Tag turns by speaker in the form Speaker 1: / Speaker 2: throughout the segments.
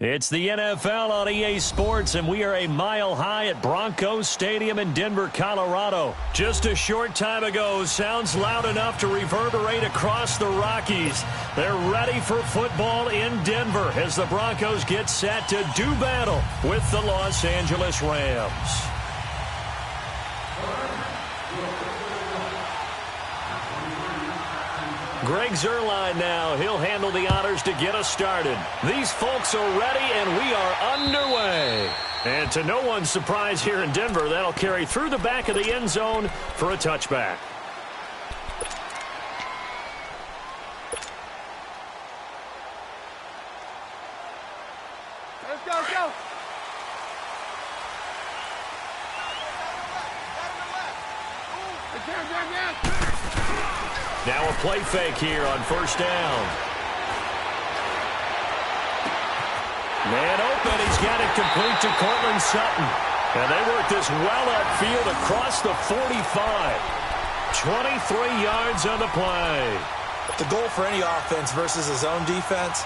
Speaker 1: It's the NFL on EA Sports, and we are a mile high at Broncos Stadium in Denver, Colorado. Just a short time ago, sounds loud enough to reverberate across the Rockies. They're ready for football in Denver as the Broncos get set to do battle with the Los Angeles Rams. Greg Zuerlein now. He'll handle the honors to get us started. These folks are ready, and we are underway. And to no one's surprise here in Denver, that'll carry through the back of the end zone for a touchback.
Speaker 2: Let's go, let's go.
Speaker 1: Now a play fake here on first down. Man open. He's got it complete to Cortland Sutton. And they work this well upfield across the 45. 23 yards on the play.
Speaker 3: The goal for any offense versus his own defense,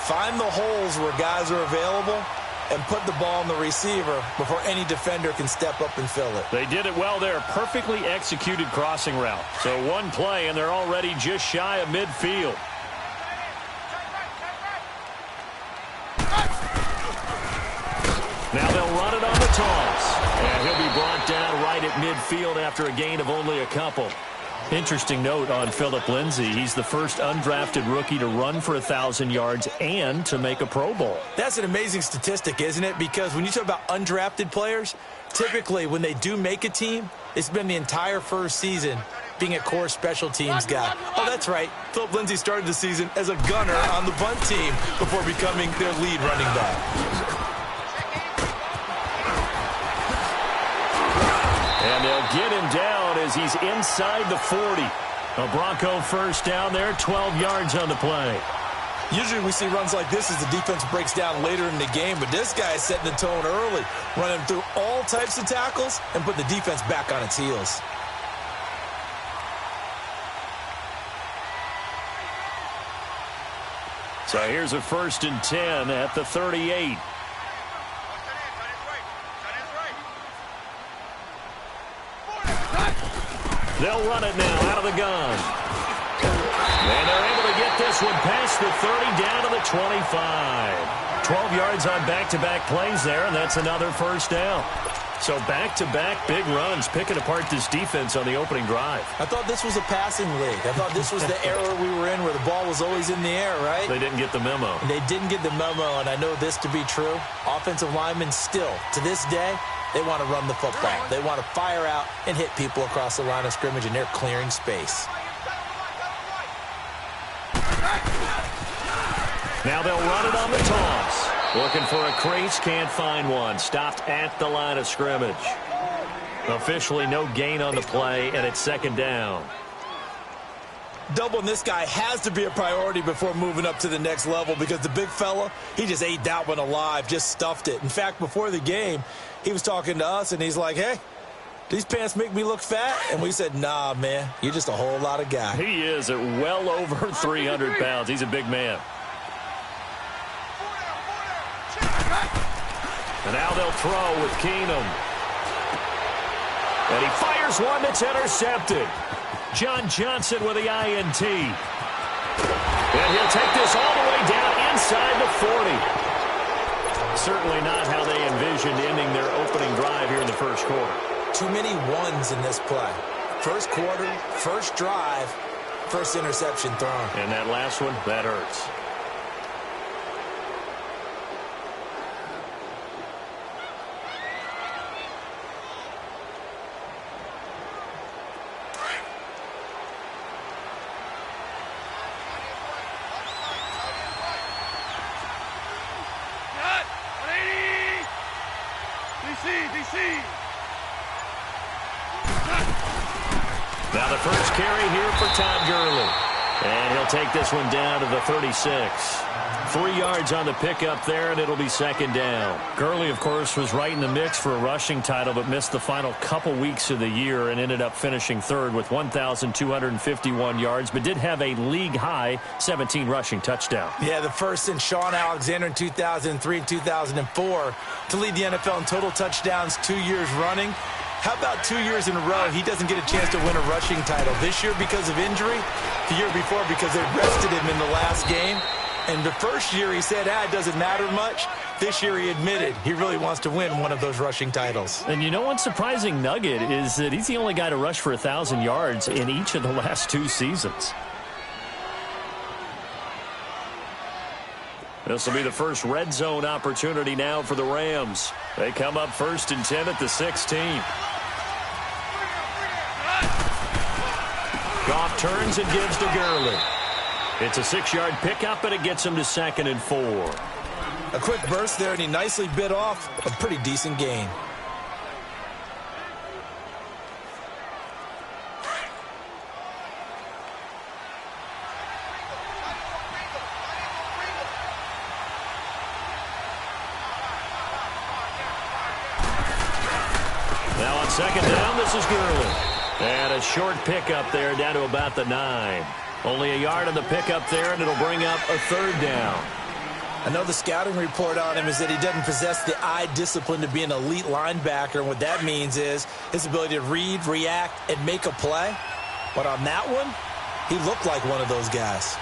Speaker 3: find the holes where guys are available and put the ball in the receiver before any defender can step up and fill it.
Speaker 1: They did it well there. Perfectly executed crossing route. So one play, and they're already just shy of midfield. Now they'll run it on the toss. And he'll be brought down right at midfield after a gain of only a couple. Interesting note on Phillip Lindsay. He's the first undrafted rookie to run for 1,000 yards and to make a Pro Bowl.
Speaker 3: That's an amazing statistic, isn't it? Because when you talk about undrafted players, typically when they do make a team, it's been the entire first season being a core special teams guy. Oh, that's right. Phillip Lindsay started the season as a gunner on the bunt team before becoming their lead running back.
Speaker 1: And they'll get him down as he's inside the 40. A Bronco first down there, 12 yards on the play.
Speaker 3: Usually we see runs like this as the defense breaks down later in the game, but this guy is setting the tone early, running through all types of tackles and put the defense back on its heels.
Speaker 1: So here's a 1st and 10 at the 38. They'll run it now out of the gun. And they're able to get this one past the 30 down to the 25. 12 yards on back-to-back plays there, and that's another first down. So back-to-back big runs, picking apart this defense on the opening drive.
Speaker 3: I thought this was a passing league. I thought this was the era we were in where the ball was always in the air, right?
Speaker 1: They didn't get the memo.
Speaker 3: They didn't get the memo, and I know this to be true. Offensive linemen still, to this day, they want to run the football. They want to fire out and hit people across the line of scrimmage, and they're clearing space.
Speaker 1: Now they'll run it on the toss. Looking for a crease, can't find one. Stopped at the line of scrimmage. Officially no gain on the play, and it's 2nd down.
Speaker 3: Doubling this guy has to be a priority before moving up to the next level because the big fella, he just ate that one alive, just stuffed it. In fact, before the game, he was talking to us, and he's like, hey, these pants make me look fat? And we said, nah, man, you're just a whole lot of guy.
Speaker 1: He is at well over 300 pounds. He's a big man. And now they'll throw with Keenum. And he fires one that's intercepted. John Johnson with the INT. And he'll take this all the way down inside the 40. Certainly not how they envisioned ending their opening drive here in the first quarter.
Speaker 3: Too many ones in this play. First quarter, first drive, first interception thrown.
Speaker 1: And that last one, that hurts. Now the first carry here for Todd Gurley. And he'll take this one down to the 36. 3 yards on the pickup there, and it'll be second down. Gurley, of course, was right in the mix for a rushing title, but missed the final couple weeks of the year and ended up finishing third with 1,251 yards, but did have a league-high 17 rushing touchdowns.
Speaker 3: Yeah, the first since Sean Alexander in 2003 and 2004 to lead the NFL in total touchdowns 2 years running. How about 2 years in a row he doesn't get a chance to win a rushing title? This year because of injury, the year before because they rested him in the last game. And the first year he said, it doesn't matter much. This year he admitted he really wants to win one of those rushing titles.
Speaker 1: And you know one surprising nugget is that he's the only guy to rush for 1,000 yards in each of the last 2 seasons. This will be the first red zone opportunity now for the Rams. They come up 1st and 10 at the 16. Goff turns and gives to Gurley. It's a 6-yard pickup, and it gets him to 2nd and 4.
Speaker 3: A quick burst there, and he nicely bit off a pretty decent gain.
Speaker 1: Now on 2nd down, this is Gurley. And a short pickup there down to about the 9. Only a yard on the pickup there, and it'll bring up a 3rd down.
Speaker 3: I know the scouting report on him is that he doesn't possess the eye discipline to be an elite linebacker. And what that means is his ability to read, react, and make a play. But on that one, he looked like one of those guys.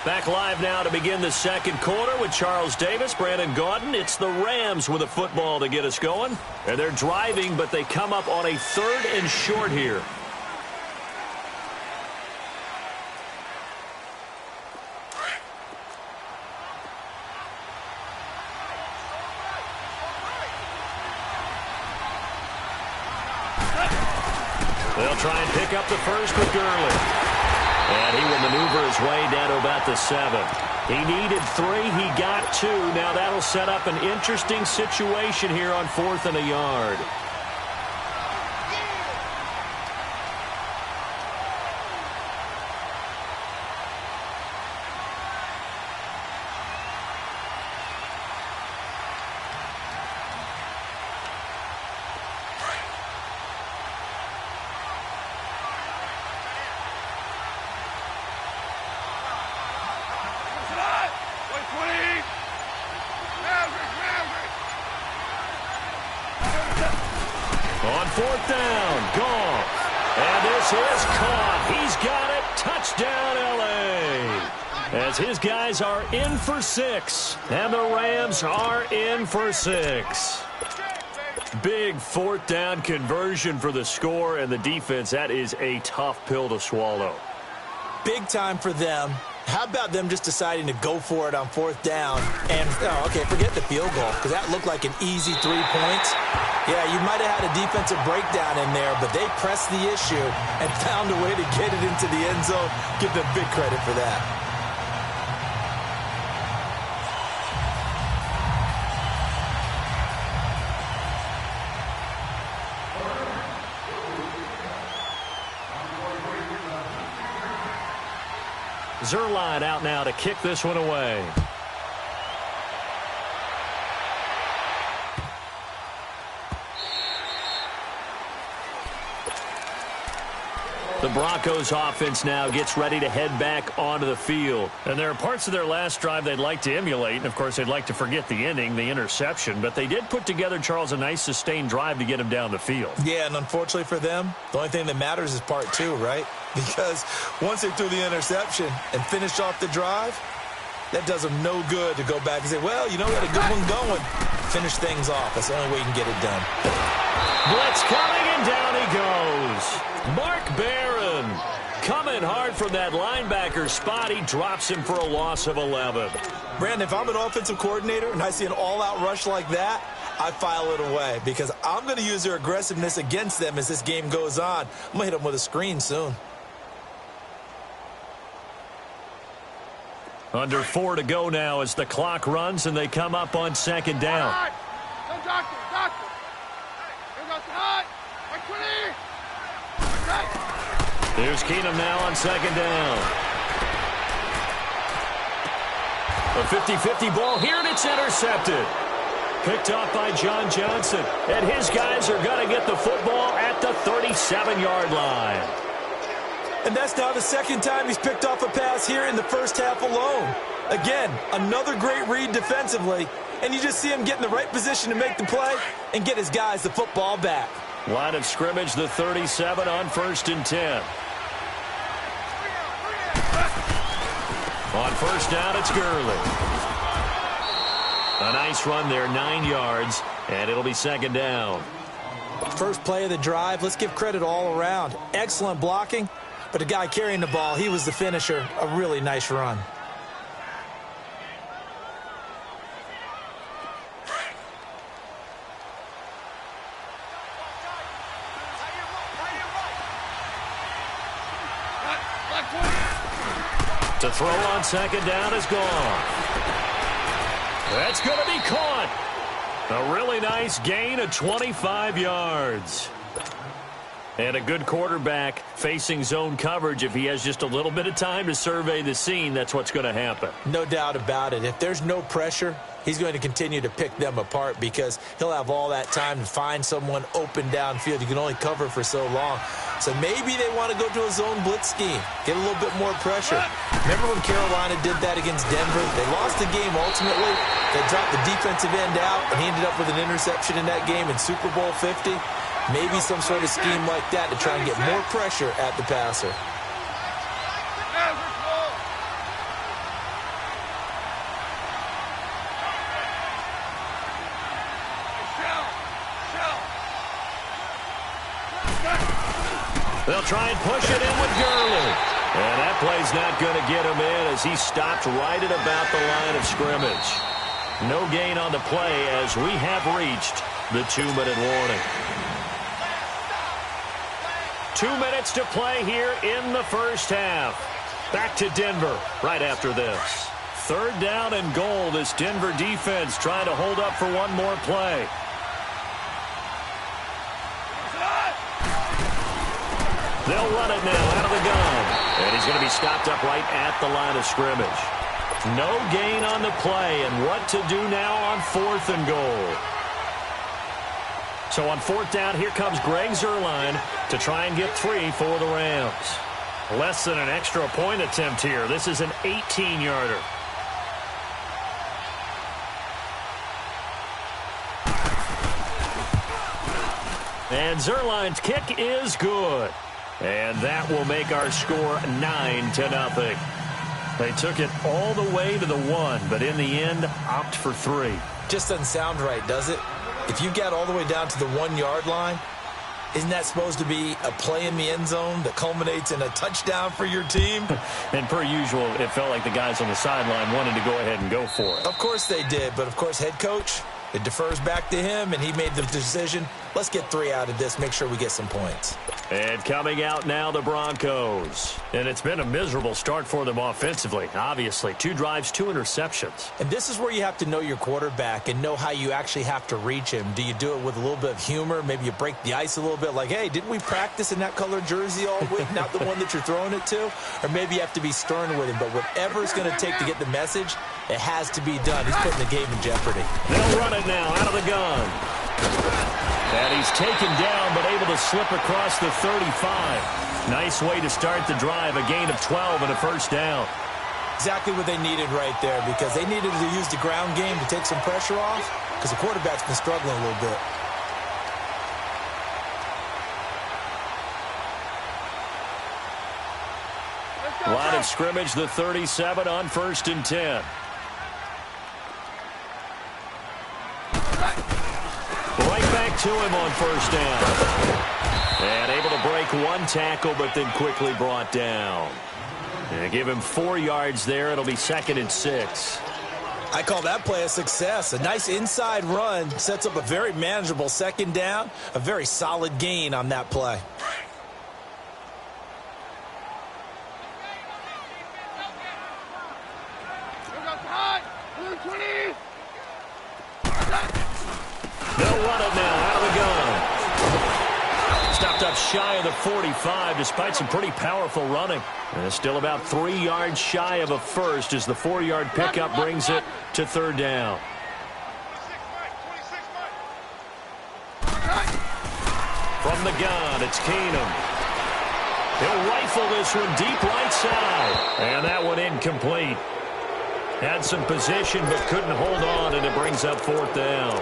Speaker 1: Back live now to begin the second quarter with Charles Davis, Brandon Gaudin. It's the Rams with a football to get us going. And they're driving, but they come up on a 3rd and short here. They'll try and pick up the first with Gurley. And he will maneuver his way down to about the 7. He needed 3. He got 2. Now that'll set up an interesting situation here on 4th and a yard. On 4th down, Goff. And this is caught. He's got it. Touchdown, L.A. As his guys are in for 6. And the Rams are in for 6. Big 4th down conversion for the score, and the defense, that is a tough pill to swallow.
Speaker 3: Big time for them. How about them just deciding to go for it on 4th down? And, okay, forget the field goal, because that looked like an easy 3 points. Yeah, you might have had a defensive breakdown in there, but they pressed the issue and found a way to get it into the end zone. Give them big credit for that.
Speaker 1: Zerline out now to kick this one away. The Broncos offense now gets ready to head back onto the field. And there are parts of their last drive they'd like to emulate. And, of course, they'd like to forget the ending, the interception. But they did put together, Charles, a nice sustained drive to get him down the field.
Speaker 3: Yeah, and unfortunately for them, the only thing that matters is part 2, right? Because once they threw the interception and finished off the drive, that does them no good to go back and say, well, you know, we had a good one going. Finish things off. That's the only way you can get it done.
Speaker 1: Blitz coming, and down he goes. Mark Barron coming hard from that linebacker spot. He drops him for a loss of 11.
Speaker 3: Brandon, if I'm an offensive coordinator and I see an all-out rush like that, I file it away because I'm going to use their aggressiveness against them as this game goes on. I'm going to hit them with a screen soon.
Speaker 1: Under 4 to go now as the clock runs and they come up on 2nd down. Here's Keenum now on 2nd down. A 50-50 ball here, and it's intercepted. Picked off by John Johnson. And his guys are going to get the football at the 37-yard line.
Speaker 3: And that's now the second time he's picked off a pass here in the first half alone. Again, another great read defensively. And you just see him get in the right position to make the play and get his guys the football back.
Speaker 1: Line of scrimmage, the 37 on 1st and 10. On first down, it's Gurley. A nice run there, 9 yards, and it'll be 2nd down.
Speaker 3: First play of the drive, let's give credit all around. Excellent blocking, but the guy carrying the ball, he was the finisher. A really nice run.
Speaker 1: To throw on 2nd down is gone. That's going to be caught. A really nice gain of 25 yards. And a good quarterback facing zone coverage. If he has just a little bit of time to survey the scene, that's what's going to happen.
Speaker 3: No doubt about it. If there's no pressure, he's going to continue to pick them apart because he'll have all that time to find someone open downfield. You can only cover for so long. So maybe they want to go to a zone blitz scheme, get a little bit more pressure. Remember when Carolina did that against Denver? They lost the game ultimately. They dropped the defensive end out, and he ended up with an interception in that game in Super Bowl 50. Maybe some sort of scheme like that to try and get more pressure at the passer.
Speaker 1: They'll try and push it in with Gurley. And that play's not going to get him in as he stopped right at about the line of scrimmage. No gain on the play as we have reached the 2-minute warning. 2 minutes to play here in the first half. Back to Denver right after this. 3rd down and goal. This Denver defense trying to hold up for one more play. They'll run it now out of the gun. And he's going to be stopped up right at the line of scrimmage. No gain on the play, and what to do now on 4th and goal. So on 4th down, here comes Greg Zuerlein to try and get 3 for the Rams. Less than an extra point attempt here. This is an 18-yarder. And Zuerlein's kick is good. And that will make our score 9-0. They took it all the way to the 1, but in the end, opt for 3.
Speaker 3: Just doesn't sound right, does it? If you get all the way down to the 1-yard line, isn't that supposed to be a play in the end zone that culminates in a touchdown for your team?
Speaker 1: And per usual, it felt like the guys on the sideline wanted to go ahead and go for it.
Speaker 3: Of course they did, but of course head coach, it defers back to him, and he made the decision, let's get 3 out of this, make sure we get some points.
Speaker 1: And coming out now, the Broncos. And it's been a miserable start for them offensively. Obviously, 2 drives, 2 interceptions.
Speaker 3: And this is where you have to know your quarterback and know how you actually have to reach him. Do you do it with a little bit of humor? Maybe you break the ice a little bit like, hey, didn't we practice in that color jersey all week, not the one that you're throwing it to? Or maybe you have to be stern with him. But whatever it's going to take to get the message, it has to be done. He's putting the game in jeopardy.
Speaker 1: They'll run it now out of the gun. And he's taken down, but able to slip across the 35. Nice way to start the drive, a gain of 12 and a first down.
Speaker 3: Exactly what they needed right there, because they needed to use the ground game to take some pressure off, because the quarterback's been struggling a little bit.
Speaker 1: Line of scrimmage, the 37 on 1st and 10. Right back to him on 1st down. And able to break 1 tackle, but then quickly brought down. And give him 4 yards there. It'll be 2nd and 6.
Speaker 3: I call that play a success. A nice inside run sets up a very manageable 2nd down. A very solid gain on that play.
Speaker 1: They'll run it now out of the gun. Stopped up shy of the 45 despite some pretty powerful running. And it's still about 3 yards shy of a first as the 4-yard pickup brings it to third down. From the gun, it's Keenum. He'll rifle this one deep right side. And that one incomplete. Had some position but couldn't hold on, and it brings up fourth down.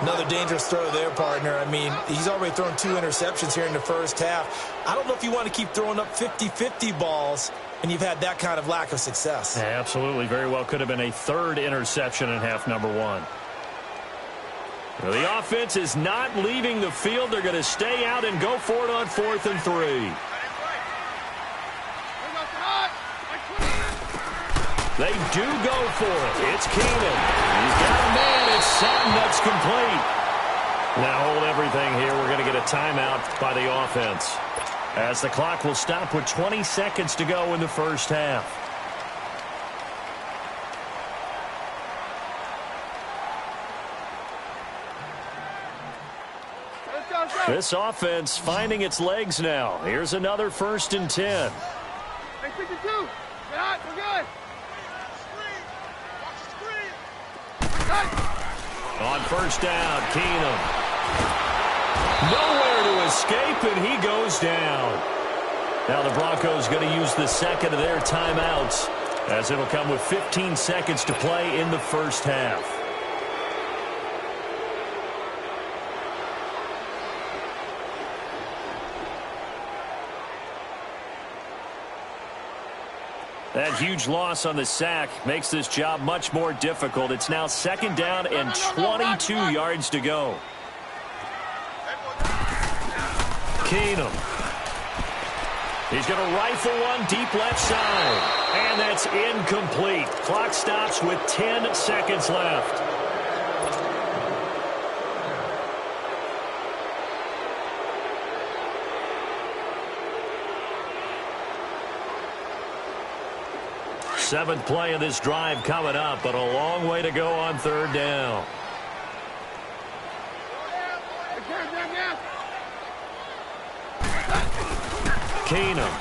Speaker 3: Another dangerous throw there, partner. I mean, he's already thrown 2 interceptions here in the first half. I don't know if you want to keep throwing up 50-50 balls when you've had that kind of lack of success.
Speaker 1: Yeah, absolutely. Very well could have been a 3rd interception in half number 1. Well, the offense is not leaving the field. They're going to stay out and go for it on 4th and 3. They do go for it. It's Keenum. He's got a man. It's set, and that's complete. Now hold everything here. We're going to get a timeout by the offense, as the clock will stop with 20 seconds to go in the first half. This offense finding its legs now. Here's another 1st and 10.
Speaker 2: Hey, 52. Get out. We're good.
Speaker 1: On first down, Keenum. Nowhere to escape, and he goes down. Now the Broncos going to use the second of their timeouts, as it'll come with 15 seconds to play in the first half. That huge loss on the sack makes this job much more difficult. It's now 2nd down and 22 yards to go. Keenum. He's going to rifle one deep left side. And that's incomplete. Clock stops with 10 seconds left. Seventh play of this drive coming up, but a long way to go on 3rd down. Keenum.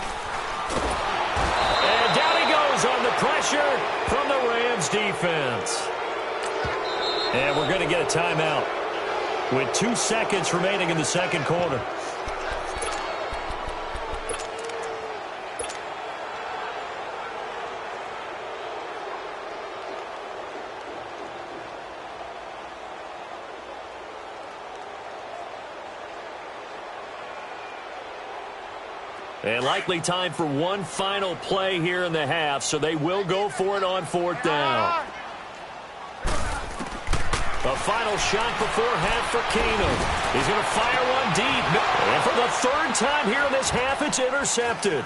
Speaker 1: And down he goes on the pressure from the Rams defense. And we're going to get a timeout with 2 seconds remaining in the second quarter. And likely time for one final play here in the half, so they will go for it on 4th down. The final shot before half for Keenum. He's going to fire one deep. And for the 3rd time here in this half, it's intercepted.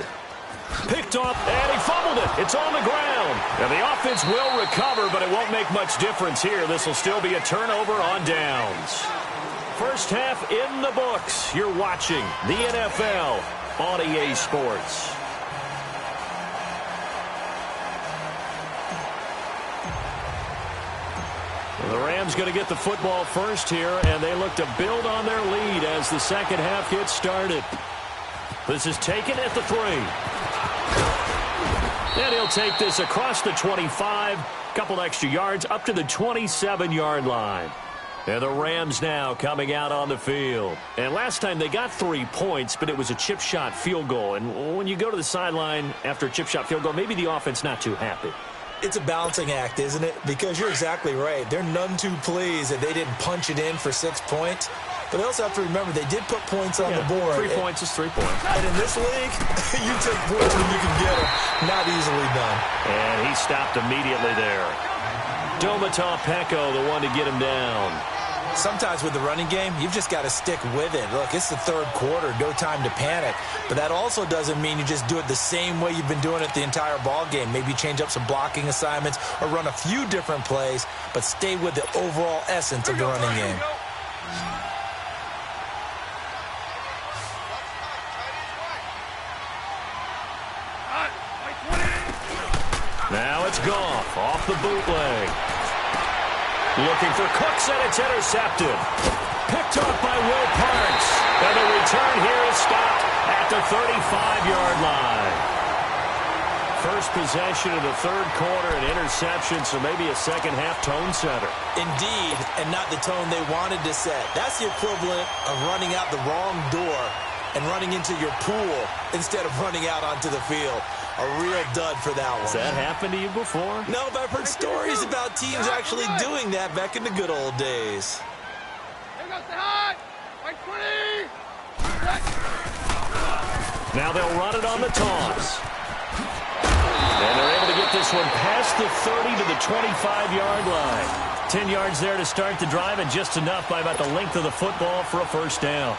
Speaker 1: Picked off, and he fumbled it. It's on the ground. And the offense will recover, but it won't make much difference here. This will still be a turnover on downs. First half in the books. You're watching the NFL on EA Sports. Well, the Rams going to get the football first here, and they look to build on their lead as the second half gets started. This is taken at the 3. And he'll take this across the 25, couple extra yards up to the 27-yard line. And the Rams now coming out on the field. And last time they got 3 points, but it was a chip shot field goal. And when you go to the sideline after a chip shot field goal, maybe the offense not too happy.
Speaker 3: It's a balancing act, isn't it? Because you're exactly right. They're none too pleased that they didn't punch it in for 6 points. But they also have to remember they did put points on the board.
Speaker 1: 3 points is 3 points.
Speaker 3: And in this league, you take points when you can get them. Not easily done.
Speaker 1: And he stopped immediately there. Domata Peko, the one to get him down.
Speaker 3: Sometimes with the running game, you've just got to stick with it. Look, it's the 3rd quarter, no time to panic. But that also doesn't mean you just do it the same way you've been doing it the entire ball game. Maybe change up some blocking assignments or run a few different plays, but stay with the overall essence of the running game.
Speaker 1: Now it's Goff off the bootleg. Looking for Cooks, and it's intercepted. Picked off by Will Parks. And the return here is stopped at the 35-yard line. First possession of the third quarter, an interception, so maybe a second-half tone setter.
Speaker 3: Indeed, and not the tone they wanted to set. That's the equivalent of running out the wrong door and running into your pool instead of running out onto the field. A real dud for that one.
Speaker 1: Has that happened to you before?
Speaker 3: No, but I've heard stories about teams actually doing that back in the good old days.
Speaker 2: Here goes the high. Like 20.
Speaker 1: Now they'll run it on the toss. And they're able to get this one past the 30 to the 25-yard line. 10 yards there to start the drive, and just enough by about the length of the football for a first down.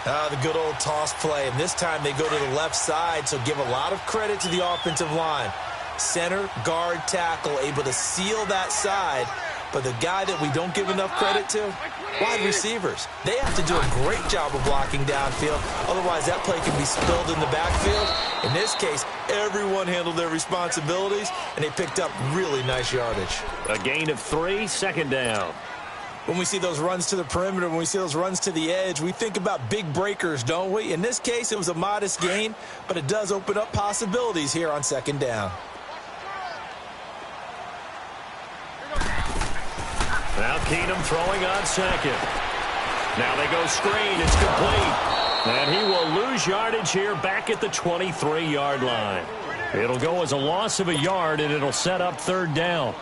Speaker 3: The good old toss play, and this time they go to the left side, so give a lot of credit to the offensive line. Center, guard, tackle, able to seal that side, but the guy that we don't give enough credit to, wide receivers. They have to do a great job of blocking downfield, otherwise that play can be spilled in the backfield. In this case, everyone handled their responsibilities, and they picked up really nice yardage.
Speaker 1: A gain of 3, second down.
Speaker 3: When we see those runs to the perimeter, when we see those runs to the edge, we think about big breakers, don't we? In this case, it was a modest gain, but it does open up possibilities here on second down.
Speaker 1: Now Keenum throwing on second. Now they go screen. It's complete. And he will lose yardage here back at the 23-yard line. It'll go as a loss of a yard, and it'll set up third down.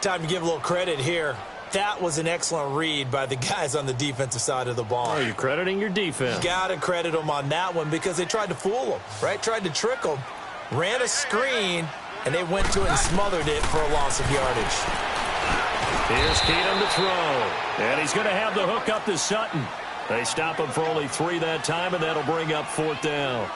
Speaker 3: Time to give a little credit here. That was an excellent read by the guys on the defensive side of the ball.
Speaker 1: Are you crediting your defense?
Speaker 3: Got to credit them on that one because they tried to fool them, right? Tried to trick them. Ran a screen, and they went to it and smothered it for a loss of yardage.
Speaker 1: Here's Keenum to throw. And he's going to have the hook up to Sutton. They stop him for only 3 that time, and that'll bring up fourth down.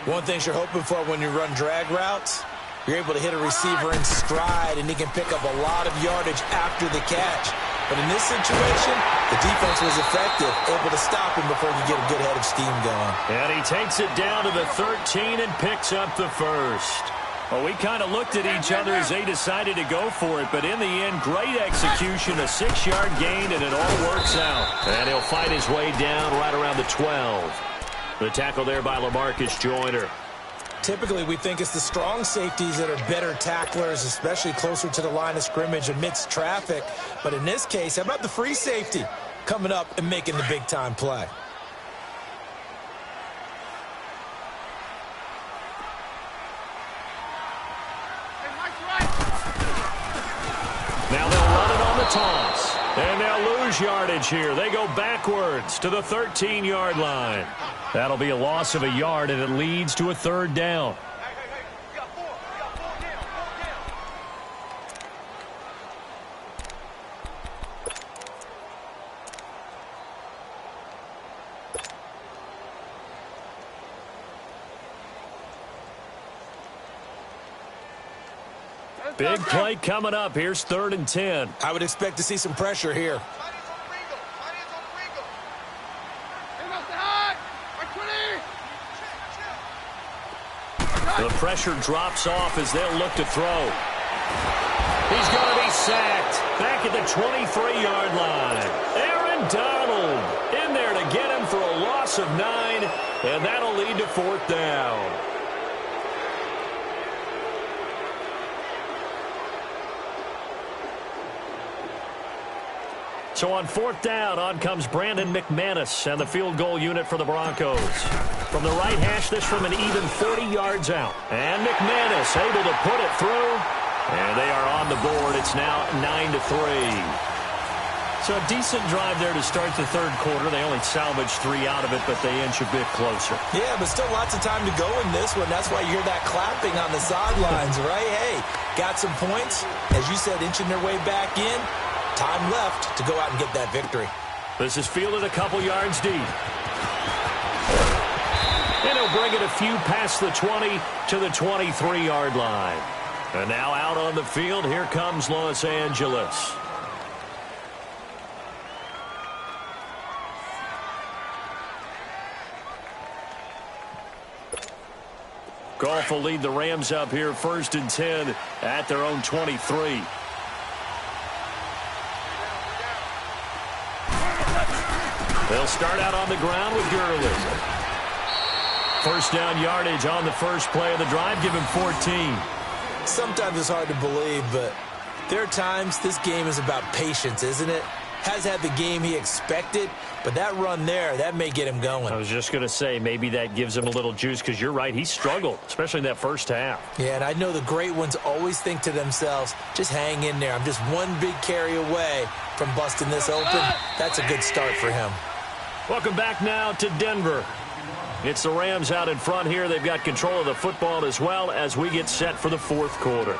Speaker 3: One thing you're hoping for when you run drag routes, you're able to hit a receiver in stride, and he can pick up a lot of yardage after the catch. But in this situation, the defense was effective, able to stop him before you get a good head of steam going.
Speaker 1: And he takes it down to the 13 and picks up the first. Well, we kind of looked at each other as they decided to go for it, but in the end, great execution, a 6-yard gain, and it all works out. And he'll fight his way down right around the 12. The tackle there by LaMarcus Joyner.
Speaker 3: Typically, we think it's the strong safeties that are better tacklers, especially closer to the line of scrimmage amidst traffic. But in this case, how about the free safety coming up and making the big-time play?
Speaker 1: Now they'll run it on the toss. And they'll lose yardage here. They go backwards to the 13-yard line. That'll be a loss of a yard, and it leads to a third down. Big play coming up. Here's 3rd and 10.
Speaker 3: I would expect to see some pressure here.
Speaker 1: The pressure drops off as they'll look to throw. He's going to be sacked back at the 23-yard line. Aaron Donald in there to get him for a loss of 9, and that'll lead to fourth down. So on fourth down, on comes Brandon McManus and the field goal unit for the Broncos. From the right hash, this from an even 40 yards out. And McManus able to put it through. And they are on the board. It's now 9-3. So a decent drive there to start the third quarter. They only salvaged 3 out of it, but they inch a bit closer.
Speaker 3: Yeah, but still lots of time to go in this one. That's why you hear that clapping on the sidelines, right? Hey, got some points. As you said, inching their way back in. Time left to go out and get that victory.
Speaker 1: This is fielded a couple yards deep. And he'll bring it a few past the 20 to the 23-yard line. And now out on the field, here comes Los Angeles. Goff will lead the Rams up here 1st and 10 at their own 23. They'll start out on the ground with Gurley. First down yardage on the first play of the drive. Give him 14.
Speaker 3: Sometimes it's hard to believe, but there are times this game is about patience, isn't it? Has had the game he expected, but that run there, that may get him going.
Speaker 1: I was just going to say, maybe that gives him a little juice, because you're right, he struggled, especially in that first half.
Speaker 3: Yeah, and I know the great ones always think to themselves, just hang in there. I'm just one big carry away from busting this open. That's a good start for him.
Speaker 1: Welcome back now to Denver. It's the Rams out in front here. They've got control of the football as well as we get set for the fourth quarter.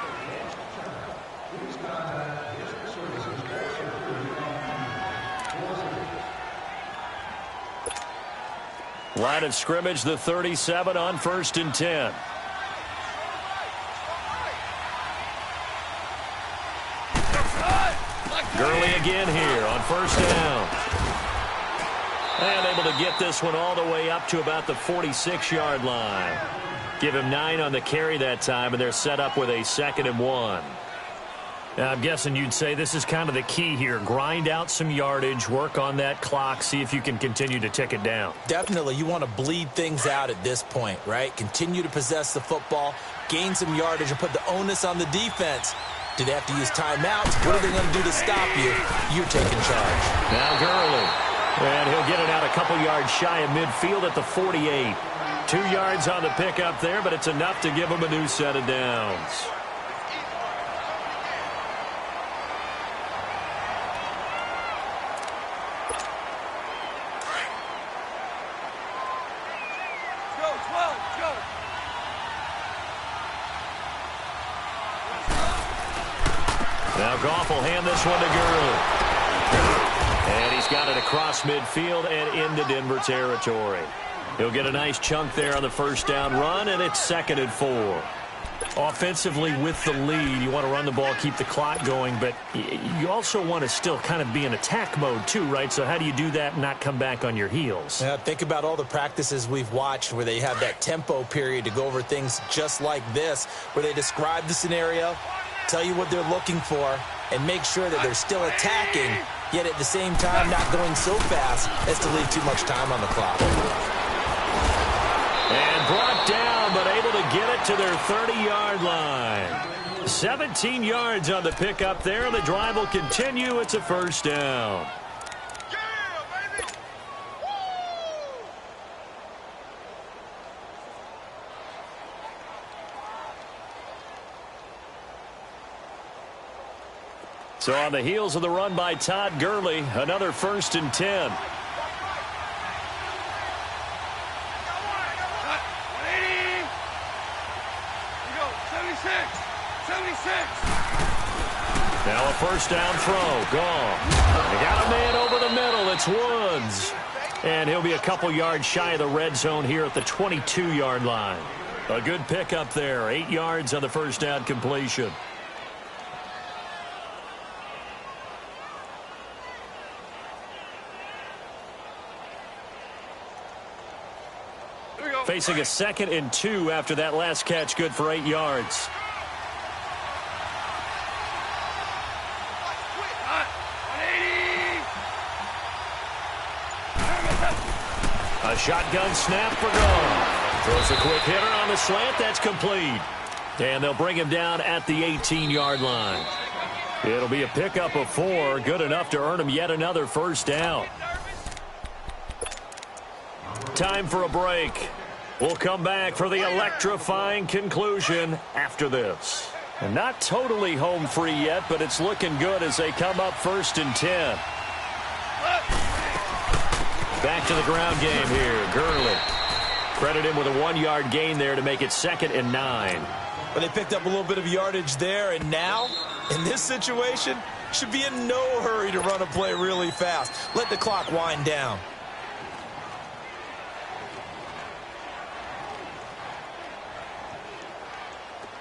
Speaker 1: Line of scrimmage, the 37 on 1st and 10. Gurley again here on 1st down. And able to get this one all the way up to about the 46-yard line. Give him 9 on the carry that time, and they're set up with a 2nd and 1. Now, I'm guessing you'd say this is kind of the key here. Grind out some yardage, work on that clock, see if you can continue to tick it down.
Speaker 3: Definitely. You want to bleed things out at this point, right? Continue to possess the football, gain some yardage, and put the onus on the defense. Do they have to use timeouts? What are they going to do to stop you? You're taking charge.
Speaker 1: Now Gurley. And he'll get it out a couple yards shy of midfield at the 48. 2 yards on the pickup there, but it's enough to give him a new set of downs. Now Goff will hand this one to Gurley. And he's got it across midfield and into Denver territory. He'll get a nice chunk there on the first down run, and it's 2nd and 4. Offensively with the lead, you want to run the ball, keep the clock going, but you also want to still kind of be in attack mode too, right? So how do you do that and not come back on your heels?
Speaker 3: Yeah, think about all the practices we've watched where they have that tempo period to go over things just like this, where they describe the scenario, tell you what they're looking for, and make sure that they're still attacking, yet at the same time not going so fast as to leave too much time on the clock.
Speaker 1: And brought down, but able to get it to their 30-yard line. 17 yards on the pickup there. The drive will continue. It's a first down. So on the heels of the run by Todd Gurley, another 1st and 10. Now a first down throw. Gone. They got a man over the middle. It's Woods. And he'll be a couple yards shy of the red zone here at the 22-yard line. A good pickup there. 8 yards on the first down completion. Facing a 2nd and 2 after that last catch, good for 8 yards. A shotgun snap for Goff. Throws a quick hitter on the slant. That's complete. And they'll bring him down at the 18-yard line. It'll be a pickup of 4. Good enough to earn him yet another first down. Time for a break. We'll come back for the electrifying conclusion after this. And not totally home free yet, but it's looking good as they come up 1st and 10. Back to the ground game here. Gurley. Credit him with a 1-yard gain there to make it 2nd and 9.
Speaker 3: But they picked up a little bit of yardage there, and now, in this situation, should be in no hurry to run a play really fast. Let the clock wind down.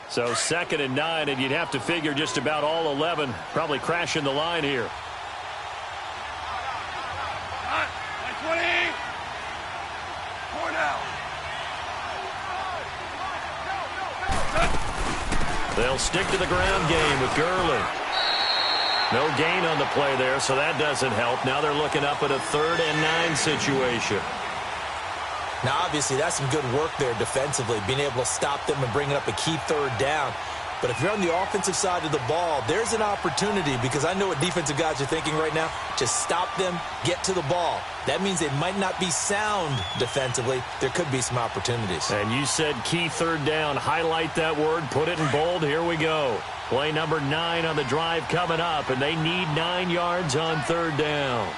Speaker 1: So 2nd and 9, and you'd have to figure just about all 11 probably crashing the line here. They'll stick to the ground game with Gurley. No gain on the play there, so that doesn't help. Now they're looking up at a 3rd and 9 situation.
Speaker 3: Now, obviously, that's some good work there defensively, being able to stop them and bringing up a key 3rd down. But if you're on the offensive side of the ball, there's an opportunity, because I know what defensive guys are thinking right now. Just stop them, get to the ball. That means they might not be sound defensively. There could be some opportunities.
Speaker 1: And you said key 3rd down. Highlight that word. Put it in bold. Here we go. Play number 9 on the drive coming up, and they need 9 yards on 3rd down.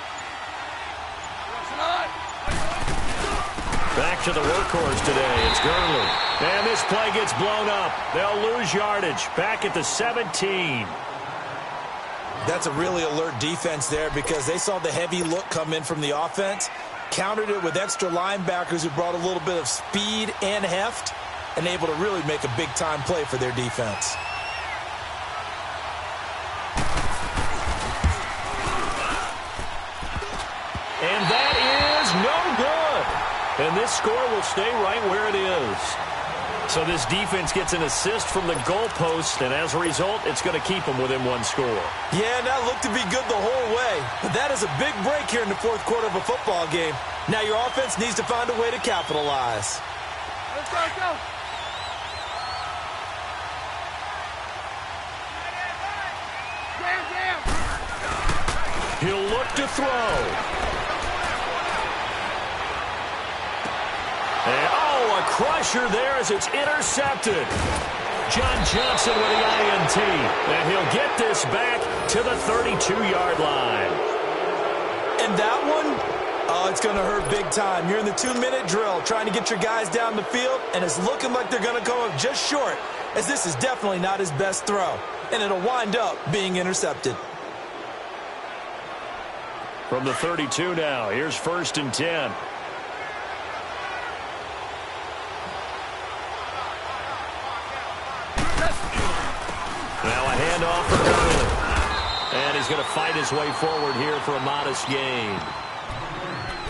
Speaker 1: Back to the workhorse today. It's Gurley. And this play gets blown up. They'll lose yardage. Back at the 17.
Speaker 3: That's a really alert defense there, because they saw the heavy look come in from the offense, countered it with extra linebackers who brought a little bit of speed and heft, and able to really make a big-time play for their defense.
Speaker 1: And that is no good. And this score will stay right where it is. So this defense gets an assist from the goalpost, and as a result, it's going to keep them within 1 score.
Speaker 3: Yeah, and that looked to be good the whole way. But that is a big break here in the 4th quarter of a football game. Now your offense needs to find a way to capitalize.
Speaker 2: Let's go, let's go. Jam, jam.
Speaker 1: He'll look to throw. And, a crusher there as it's intercepted. John Johnson with the INT. And he'll get this back to the 32-yard line.
Speaker 3: And that one, it's going to hurt big time. You're in the 2-minute drill trying to get your guys down the field, and it's looking like they're going to come up just short, as this is definitely not his best throw. And it'll wind up being intercepted.
Speaker 1: From the 32 now, here's 1st and 10. Now a handoff for Gurley. And he's going to fight his way forward here for a modest gain.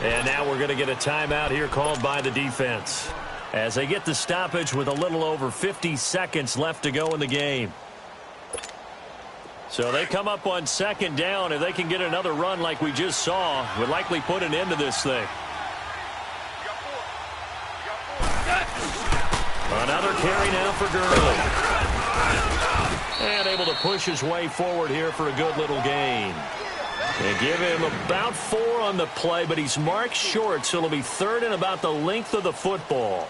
Speaker 1: And now we're going to get a timeout here called by the defense, as they get the stoppage with a little over 50 seconds left to go in the game. So they come up on 2nd down. If they can get another run like we just saw, would likely put an end to this thing. Another carry now for Gurley. And able to push his way forward here for a good little gain. They give him about 4 on the play, but he's marked short, so it'll be 3rd and about the length of the football.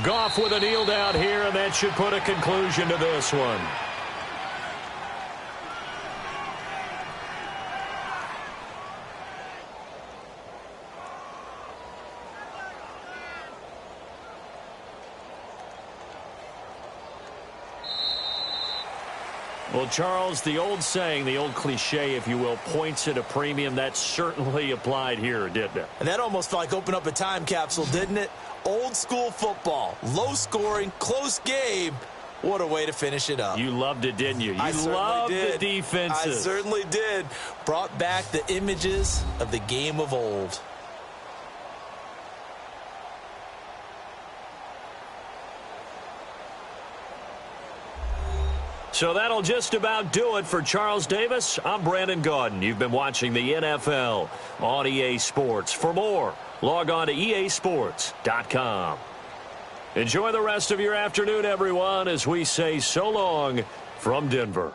Speaker 1: Goff with a kneel down here, and that should put a conclusion to this one. Well, Charles, the old saying, the old cliche, if you will, points at a premium. That certainly applied here, didn't it?
Speaker 3: And that almost like opened up a time capsule, didn't it? Old school football, low scoring, close game. What a way to finish it up.
Speaker 1: You loved it, didn't you? You loved the defenses.
Speaker 3: I certainly did. Brought back the images of the game of old.
Speaker 1: So that'll just about do it for Charles Davis. I'm Brandon Gaudin. You've been watching the NFL on EA Sports. For more, log on to easports.com. Enjoy the rest of your afternoon, everyone, as we say so long from Denver.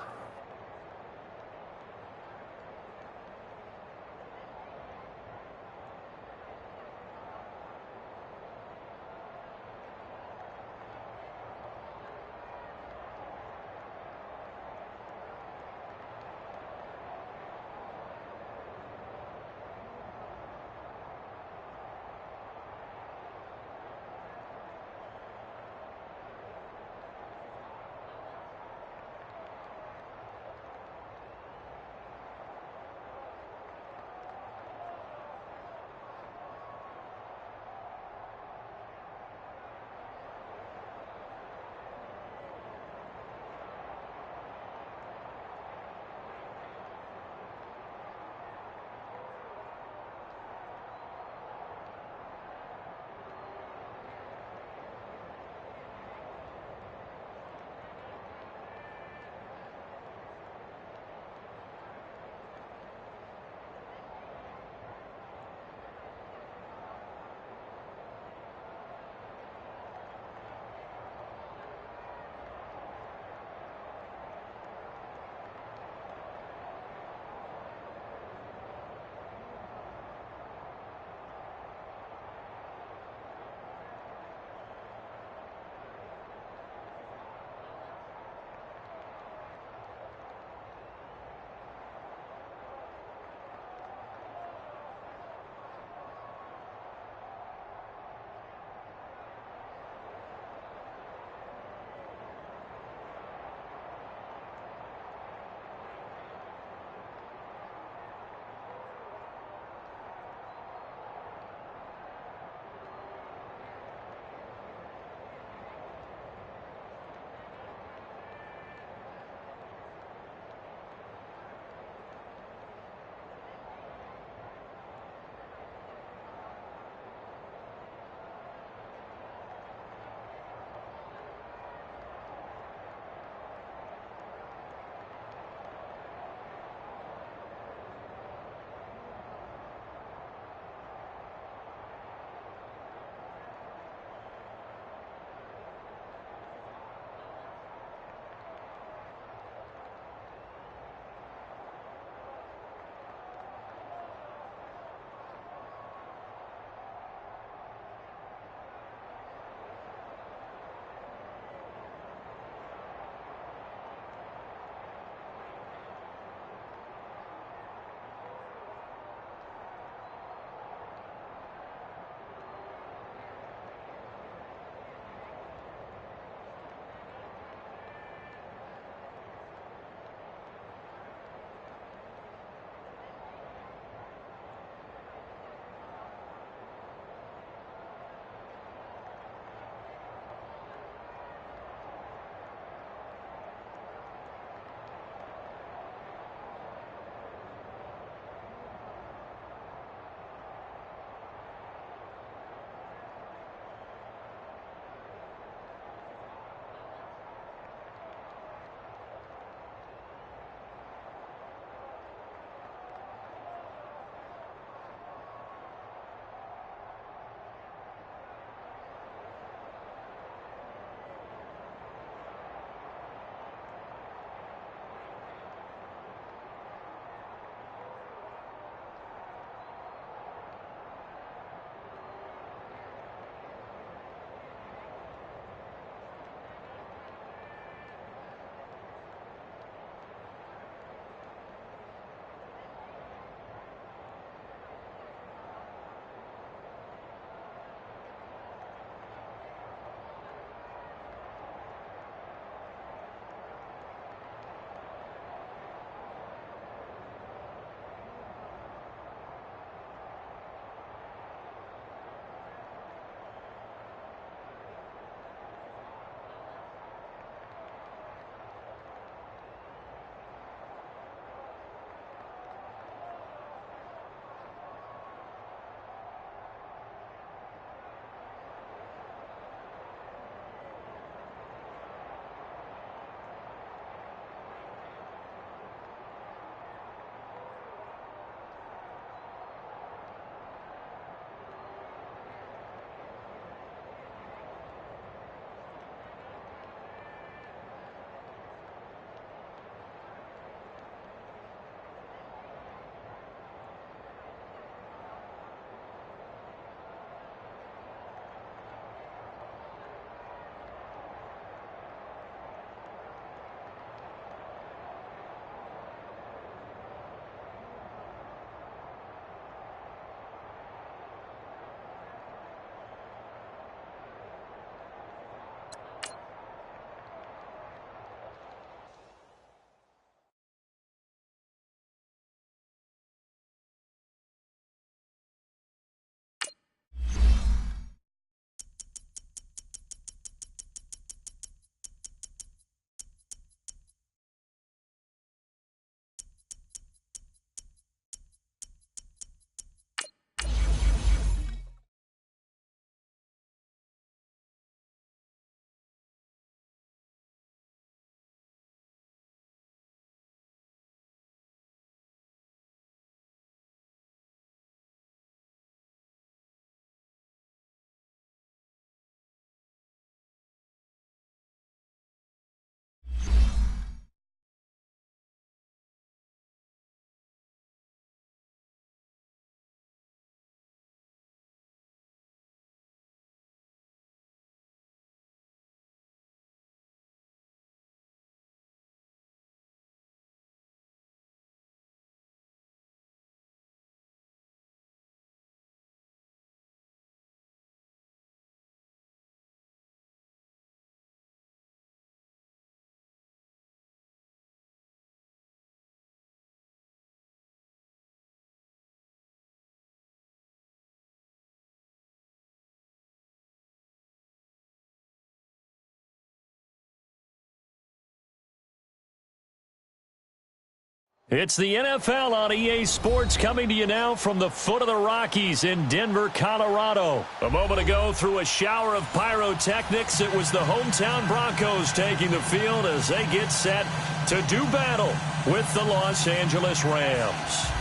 Speaker 1: It's the NFL on EA Sports coming to you now from the foot of the Rockies in Denver, Colorado. A moment ago, through a shower of pyrotechnics, it was the hometown Broncos taking the field as they get set to do battle with the Los Angeles Rams.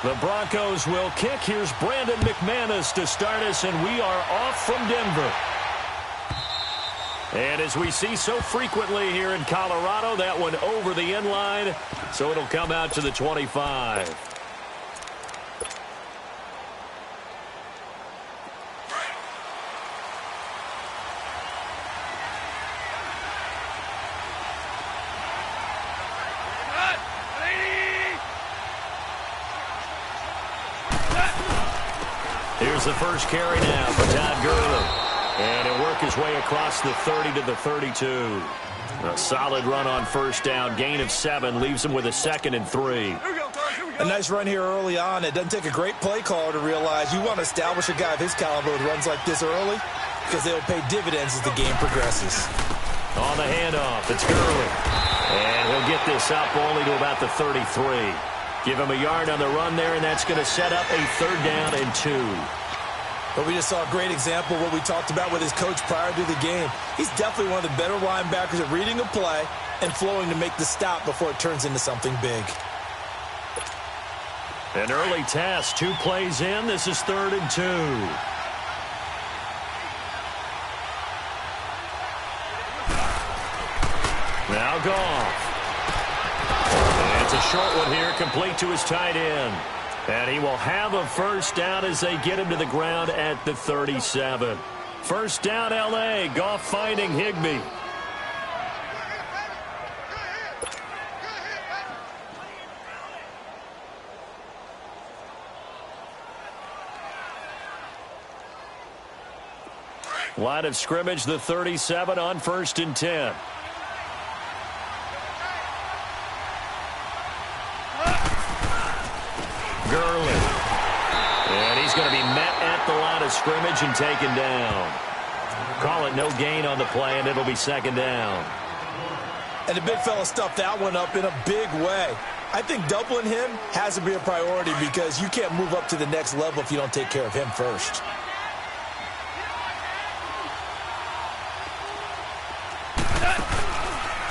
Speaker 1: The Broncos will kick. Here's Brandon McManus to start us, and we are off from Denver. And as we see so frequently here in Colorado, that one over the end line, so it'll come out to the 25. Here's the first carry now for Todd Gurley. And he'll work his way across the 30 to the 32. A solid run on first down. Gain of 7 leaves him with a 2nd and 3.
Speaker 3: A nice run here early on. It doesn't take a great play caller to realize you want to establish a guy of his caliber with runs like this early because they'll pay dividends as the game progresses.
Speaker 1: On the handoff, it's Gurley. And he'll get this up only to about the 33. Give him a yard on the run there, and that's going to set up a 3rd down and 2.
Speaker 3: But we just saw a great example of what we talked about with his coach prior to the game. He's definitely one of the better linebackers at reading a play and flowing to make the stop before it turns into something big.
Speaker 1: An early test, 2 plays in. This is 3rd and 2. Now Goff. And it's a short one here, complete to his tight end. And he will have a first down as they get him to the ground at the 37. First down, L.A. Goff finding Higbee. Line of scrimmage, the 37 on 1st and 10. Gurley. And he's going to be met at the line of scrimmage and taken down. Call it no gain on the play, and it'll be 2nd down.
Speaker 3: And the big fella stuffed that one up in a big way. I think doubling him has to be a priority because you can't move up to the next level if you don't take care of him first.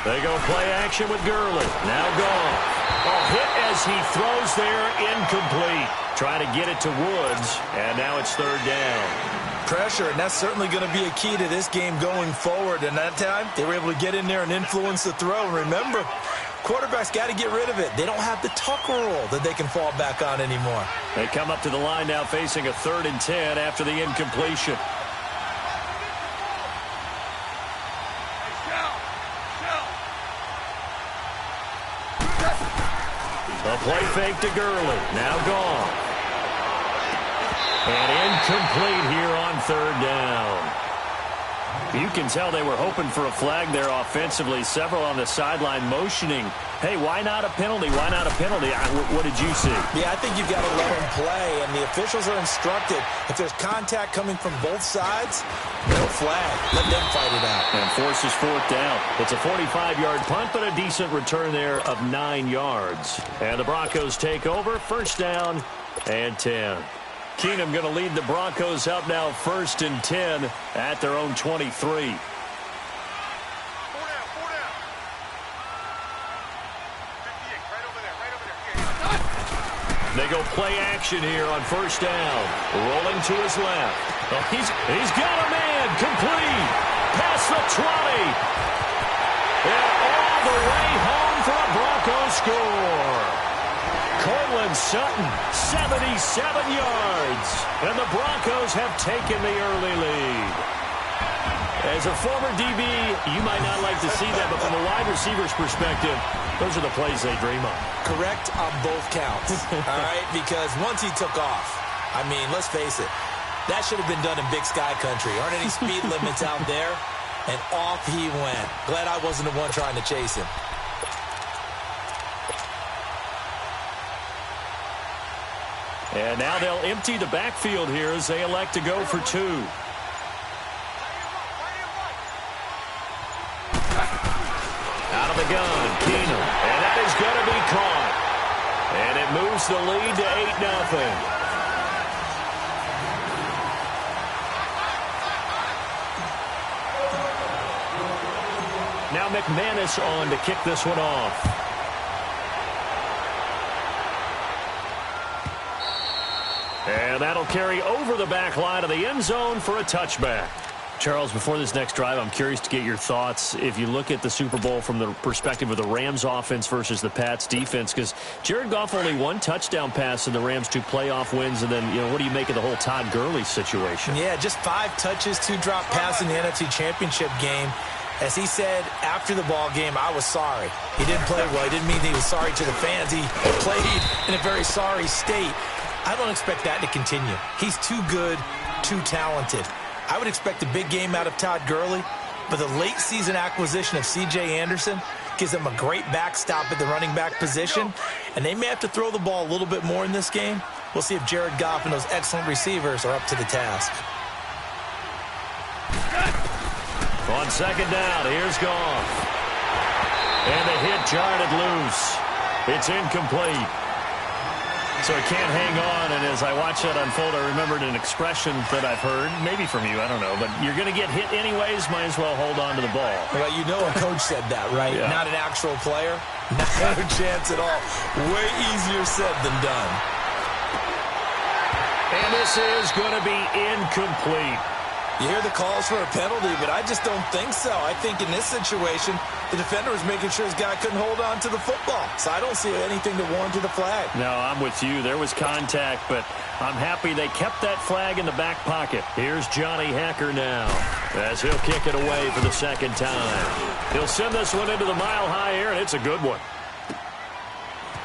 Speaker 1: They go play action with Gurley. Now Goff. Hit as he throws there, incomplete. Trying to get it to Woods, and now it's 3rd down.
Speaker 3: Pressure, and that's certainly going to be a key to this game going forward. And that time, they were able to get in there and influence the throw. And remember, quarterbacks got to get rid of it. They don't have the Tucker rule that they can fall back on anymore.
Speaker 1: They come up to the line now facing a 3rd and 10 after the incompletion. A play fake to Gurley. Now Goff. And incomplete here on 3rd down. You can tell they were hoping for a flag there offensively. Several on the sideline motioning. Hey, why not a penalty? Why not a penalty? What did you see?
Speaker 3: Yeah, I think you've got to let them play, and the officials are instructed. If there's contact coming from both sides, no flag. Let them fight it out.
Speaker 1: And forces 4th down. It's a 45-yard punt, but a decent return there of 9 yards. And the Broncos take over. 1st down and 10. Keenum going to lead the Broncos up now 1st and 10 at their own 23. They go play action here on 1st down. Rolling to his left. Oh, he's got a man. Complete. Past the 20. And all the way home for a Broncos score. Cortland Sutton, 77 yards. And the Broncos have taken the early lead. As a former DB, you might not like to see that, but from a wide receiver's perspective, those are the plays they dream of.
Speaker 3: Correct on both counts, all right? Because once he took off, I mean, let's face it, that should have been done in Big Sky Country. Aren't any speed limits out there? And off he went. Glad I wasn't the one trying to chase him.
Speaker 1: And now they'll empty the backfield here as they elect to go for 2. Out of the gun, Keenum. And that is going to be caught. And it moves the lead to 8-0. Now McManus on to kick this one off. And that'll carry over the back line of the end zone for a touchback. Charles, before this next drive, I'm curious to get your thoughts. If you look at the Super Bowl from the perspective of the Rams offense versus the Pats defense, because Jared Goff only 1 touchdown pass in the Rams 2 playoff wins, and then, what do you make of the whole Todd Gurley situation?
Speaker 3: Yeah, just 5 touches, 2 drop passes in the NFC Championship game. As he said after the ball game, I was sorry. He didn't play well. He didn't mean he was sorry to the fans. He played in a very sorry state. I don't expect that to continue. He's too good, too talented. I would expect a big game out of Todd Gurley, but the late season acquisition of C.J. Anderson gives them a great backstop at the running back position, and they may have to throw the ball a little bit more in this game. We'll see if Jared Goff and those excellent receivers are up to the task.
Speaker 1: On second down, here's Goff. And the hit jarred it loose. It's incomplete. So he can't hang on, and as I watch that unfold, I remembered an expression that I've heard, maybe from you, I don't know, but you're going to get hit anyways, might as well hold on to the ball.
Speaker 3: Well, you know a coach said that, right? Yeah. Not an actual player. Not a chance at all. Way easier said than done.
Speaker 1: And this is going to be incomplete.
Speaker 3: You hear the calls for a penalty, but I just don't think so. I think in this situation, the defender was making sure his guy couldn't hold on to the football. So I don't see anything to warrant the flag.
Speaker 1: No, I'm with you. There was contact, but I'm happy they kept that flag in the back pocket. Here's Johnny Hacker now as he'll kick it away for the second time. He'll send this one into the mile-high air, and it's a good one.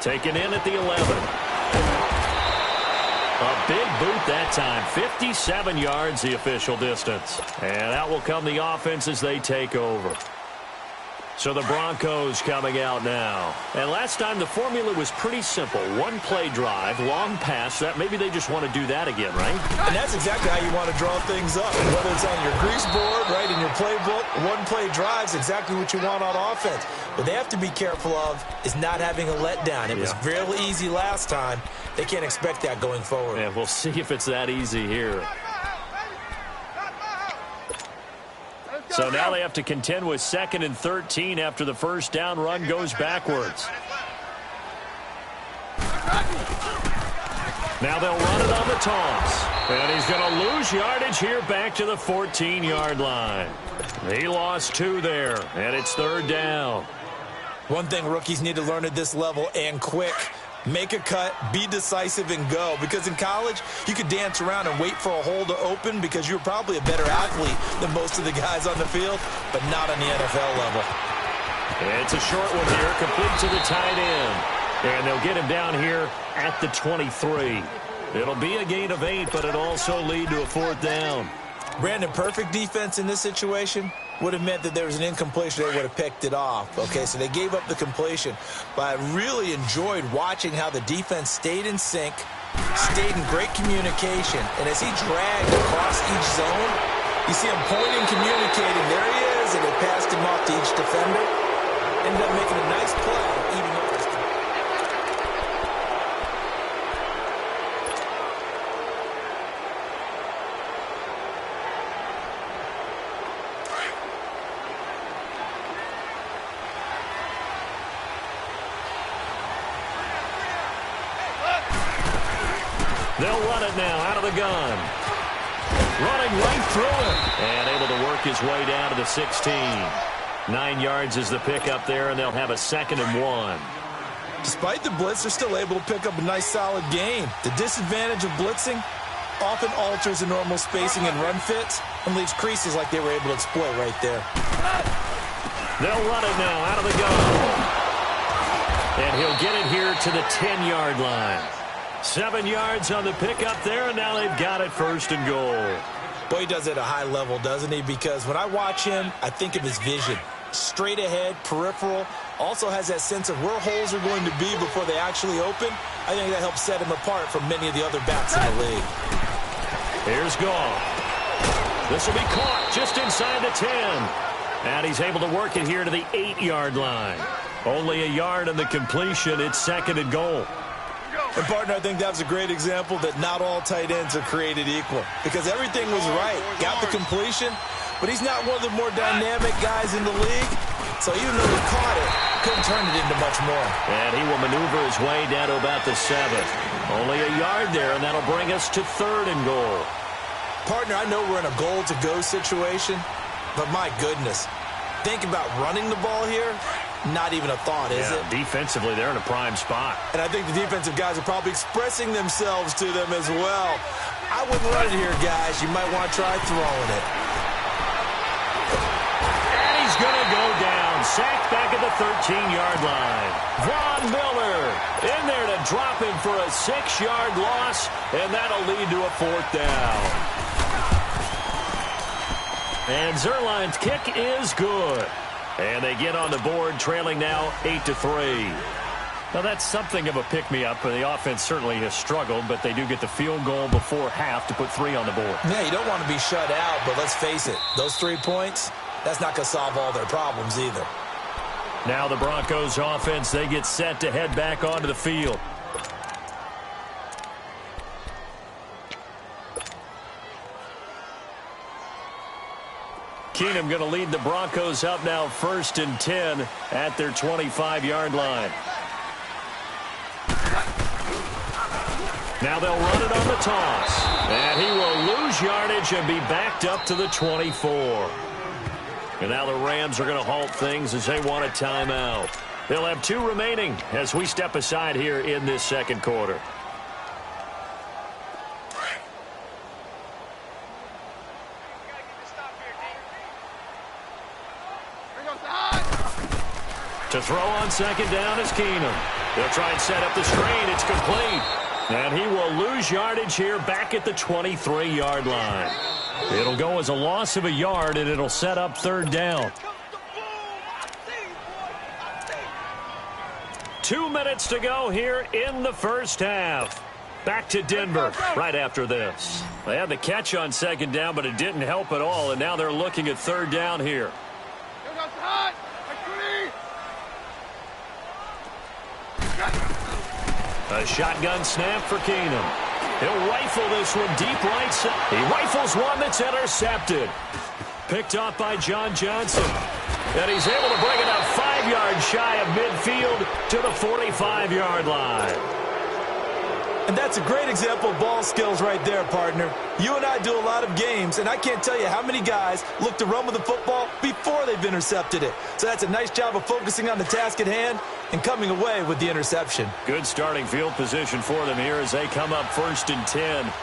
Speaker 1: Taken in at the 11. A big boot that time. 57 yards the official distance. And out will come the offense as they take over. So the Broncos coming out now. And last time the formula was pretty simple. 1-play drive, long pass. That maybe they just want to do that again, right?
Speaker 3: And that's exactly how you want to draw things up. Whether it's on your grease board, right, in your playbook, 1-play drive is exactly what you want on offense. What they have to be careful of is not having a letdown. It was real easy last time. They can't expect that going forward.
Speaker 1: Yeah, we'll see if it's that easy here. So now they have to contend with 2nd and 13 after the first down run goes backwards. Now they'll run it on the toss. And he's going to lose yardage here back to the 14-yard line. He lost 2 there, and it's 3rd down.
Speaker 3: One thing rookies need to learn at this level, and quick, make a cut, be decisive, and go. Because in college, you could dance around and wait for a hole to open because you're probably a better athlete than most of the guys on the field, but not on the NFL level.
Speaker 1: It's a short one here, complete to the tight end. And they'll get him down here at the 23. It'll be a gain of 8, but it'll also lead to a 4th down.
Speaker 3: Brandon, perfect defense in this situation would have meant that there was an incompletion. They would have picked it off. Okay, so they gave up the completion. But I really enjoyed watching how the defense stayed in sync, stayed in great communication. And as he dragged across each zone, you see him pointing, communicating. There he is, and they passed him off to each defender. Ended up making a nice play, even though it was
Speaker 1: They'll run it now out of the gun. Running right through it. And able to work his way down to the 16. 9 yards is the pickup there, and they'll have a 2nd and 1.
Speaker 3: Despite the blitz, they're still able to pick up a nice, solid gain. The disadvantage of blitzing often alters the normal spacing and run fits, and leaves creases like they were able to exploit right there.
Speaker 1: They'll run it now out of the gun. And he'll get it here to the 10-yard line. 7 yards on the pickup there, and now they've got it 1st and goal.
Speaker 3: Boy, he does it at a high level, doesn't he? Because when I watch him, I think of his vision. Straight ahead, peripheral, also has that sense of where holes are going to be before they actually open. I think that helps set him apart from many of the other backs in the league.
Speaker 1: Here's Goff. This will be caught just inside the 10. And he's able to work it here to the 8-yard line. Only a yard on the completion. It's 2nd and goal.
Speaker 3: And, partner, I think that was a great example that not all tight ends are created equal. Because everything was right. Got the completion, but he's not one of the more dynamic guys in the league. So even though he caught it, couldn't turn it into much more.
Speaker 1: And he will maneuver his way down to about the 7. Only a yard there, and that'll bring us to 3rd and goal.
Speaker 3: Partner, I know we're in a goal-to-go situation, but my goodness, think about running the ball here. Not even a thought, is it?
Speaker 1: Defensively, they're in a prime spot.
Speaker 3: And I think the defensive guys are probably expressing themselves to them as well. I wouldn't run it here, guys. You might want to try throwing it.
Speaker 1: And he's going to go down. Sacked back at the 13-yard line. Von Miller in there to drop him for a 6-yard loss, and that'll lead to a 4th down. And Zuerlein's kick is good. And they get on the board, trailing now 8-3. Now, that's something of a pick-me-up. The offense certainly has struggled, but they do get the field goal before half to put 3 on the board.
Speaker 3: Yeah, you don't want to be shut out, but let's face it, those 3 points, that's not going to solve all their problems either.
Speaker 1: Now the Broncos offense, they get set to head back onto the field. Keenum going to lead the Broncos up now 1st and 10 at their 25-yard line. Now they'll run it on the toss. And he will lose yardage and be backed up to the 24. And now the Rams are going to halt things as they want a timeout. They'll have 2 remaining as we step aside here in this 2nd quarter. To throw on 2nd down is Keenum. They'll try and set up the screen. It's complete. And he will lose yardage here back at the 23-yard line. It'll go as a loss of a yard, and it'll set up 3rd down. 2 minutes to go here in the 1st half. Back to Denver right after this. They had the catch on 2nd down, but it didn't help at all, and now they're looking at 3rd down here. A shotgun snap for Keenum. He'll rifle this one deep right side. He rifles one that's intercepted. Picked off by John Johnson. And he's able to bring it up 5 yards shy of midfield to the 45-yard line.
Speaker 3: And that's a great example of ball skills right there, partner. You and I do a lot of games, and I can't tell you how many guys look to run with the football before they've intercepted it. So that's a nice job of focusing on the task at hand and coming away with the interception.
Speaker 1: Good starting field position for them here as they come up 1st and 10.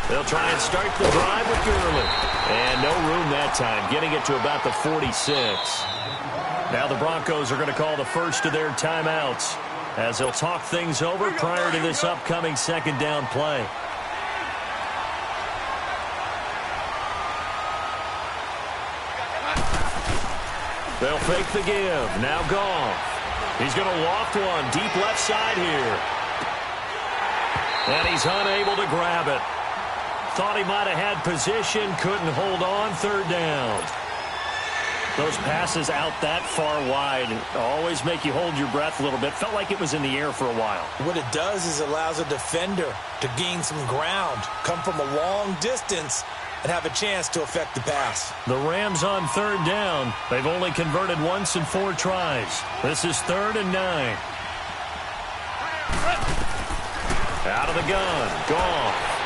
Speaker 1: They'll try and start the drive with Gurley. And no room that time, getting it to about the 46. Now the Broncos are going to call the first of their timeouts as they'll talk things over prior to this upcoming 2nd down play. They'll fake the give. Now Goff. He's going to loft one deep left side here. And he's unable to grab it. Thought he might have had position, couldn't hold on, 3rd down. Those passes out that far wide always make you hold your breath a little bit. Felt like it was in the air for a while.
Speaker 3: What it does is allows a defender to gain some ground, come from a long distance, and have a chance to affect the pass.
Speaker 1: The Rams on 3rd down. They've only converted once in 4 tries. This is 3rd and 9. Out of the gun. Goff.